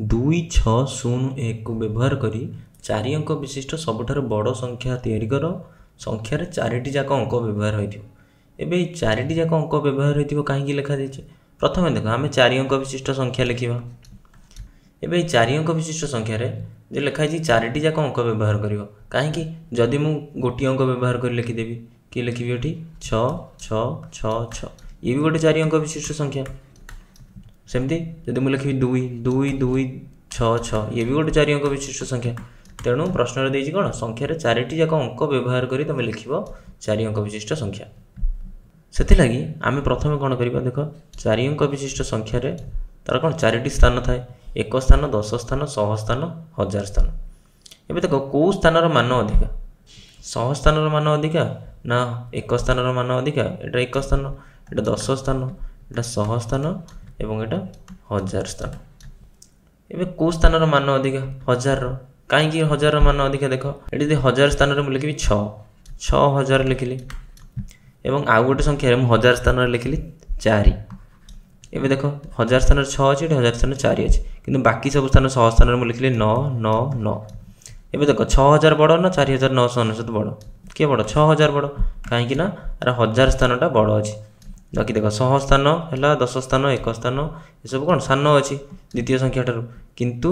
2601 को व्यवहार करी 4 अंक विशिष्ट सबुठारु बड़ संख्या तैयारी कर। संख्यार 4टी जाक अंक व्यवहार होइथिबो। एबे 4टी जाक अंक व्यवहार होइथिबो काहेकि लिखा जाइछे? प्रथमे देख आमे 4 अंक विशिष्ट संख्या लिखिबा। एबे 4 अंक विशिष्ट संख्या रे जे लिखा जाइछे 4टी जाक अंक व्यवहार करिवो काहेकि जदि मु गोटी अंक व्यवहार कर लिखि देबी कि लिखिबी एठी 6 6 6 6 ये भी गोटे 4 अंक विशिष्ट संख्या। सेमती जदि मु लिखिबी 2 2 2 6 6 ये भी गोटे 4 अंक विशिष्ट संख्या। तेणु प्रश्न देइछि कोन संख्यार 4टी जाक अंक व्यवहार करी तुम लिखिबो 4 अंक विशिष्ट संख्या। सेति लागि आमे प्रथमे कोन करिबा देख 4 अंक विशिष्ट संख्या रे तार कोन 4टी स्थान थाए 1 स्थान 10 स्थान 100 स्थान 1000 स्थान। एबे देखो को स्थान रो मान अधिका 100 स्थान रो मान अधिका ना 1 स्थान रो मान अधिका एटा 1 स्थान एटा 10 स्थान एटा 100 स्थान एवं एटा 1000 स्थान। एबे को स्थान रो मान अधिका 1000 रो काहे कि 1000 रो मान अधिका देखो एटी दे 1000 स्थान रे मु लिखिबी 6 6000 लिखिली एवं आ गोटे संख्या रे मु 1000 स्थान रे लिखिली 4। एबे देखो 1000 स्थान रे 6 अछि 1000 स्थान रे 4 अछि किंतु बाकी सब स्थान 100 स्थान रे मु लिखिली 9 9 9। एबे देखो 6000 बड़ ना 4999 बड़ के बड़ 6000 बड़ काहे कि ना अरे 1000 स्थानटा बड़ अछि। बाकी देखो 100 स्थान हैला 10 स्थान 1 स्थान ए सब कोन सान अछि द्वितीय संख्या ठारू किंतु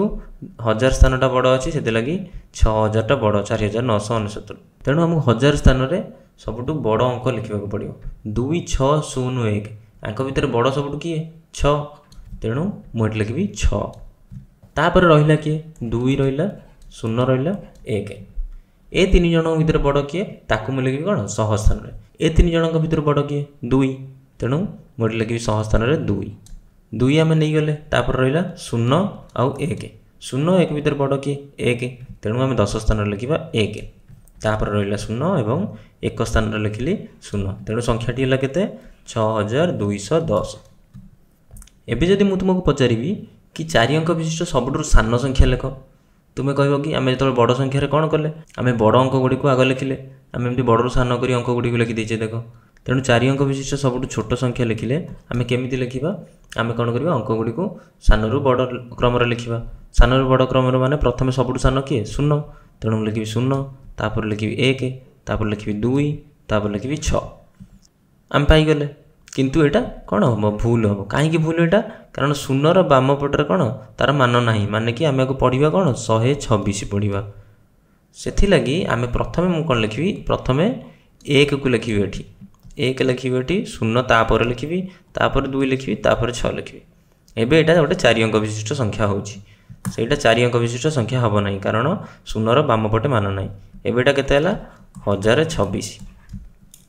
1000 स्थानटा बड़ अछि सेते लागि 6000 टा बड़ 4999। तेणु हम 1000 स्थान रे सबटु बड़ अंक लिखिबा को पड़ियो 2601 अंक भितर बड़ सबटु किए 6 तेणु मु एट लिखिबी 6। तापर रहिला किए 2 रहिला 0 रहिला 1 ए 3 जणक भितर बड़ किए ताकु मु लिखिबी कोन 100 स्थान रे ए 3 जणक भितर बड़ किए 2 तेणु मु एट लिखिबी 100 स्थान रे 2 2 आमे नै गले। तापर रहिला 0 आउ 1 0 1 भितर बड़ किए 1 तेणु आमे 10 स्थान रे लिखिबा 1। तापर रहिला 0 एवं 1 स्थान रे लिखिली 0 तेणु संख्याटी हला केते 6210। एबे जदि मु तुमको पचारिबी कि 4 अंक विशिष्ट सबुठु सान संख्या लेख तुमे कहबो कि आमे जतल बड़ संख्या रे कोन करले आमे बड़ अंक गुडी को आगे लिखिले आमे एमती बड़ रु सान करी अंक गुडी को लिखि देइछे देखो। तेणु 4 अंक विशिष्ट सबुठु छोट संख्या लिखिले आमे केमिति लिखिबा आमे कोन करबा अंक गुडी को सान रु बड़ क्रम रे लिखिबा। सान रु बड़ क्रम रे माने प्रथमे सबुठु सान किए 0 तेणु मु लिखिबी 0 तापर लिखिबी 1 तापर लिखिबी 2 तापर लिखिबी 6 आम पाई गले। किंतु एटा कोन हो भूल हो काहे कि भूल एटा कारण 0 रो बाम पटरे कोन तार मान नाही माने कि आमे को पढिबा कोन 126 पढिबा सेथि लागि आमे प्रथमे मु कोन लिखिबी प्रथमे 1 को लिखिबी एठी 1 लिखिबी एठी 0 तापर लिखिबी तापर 2 लिखिबी तापर 6 लिखिबी। एबे एटा गोटे 4 अंक विशिष्ट संख्या होउची सेटा 4 अंक विशिष्ट संख्या हबो नाही कारण 0 रो बाम पटे मान नाही। एबे एटा केते हला 1026।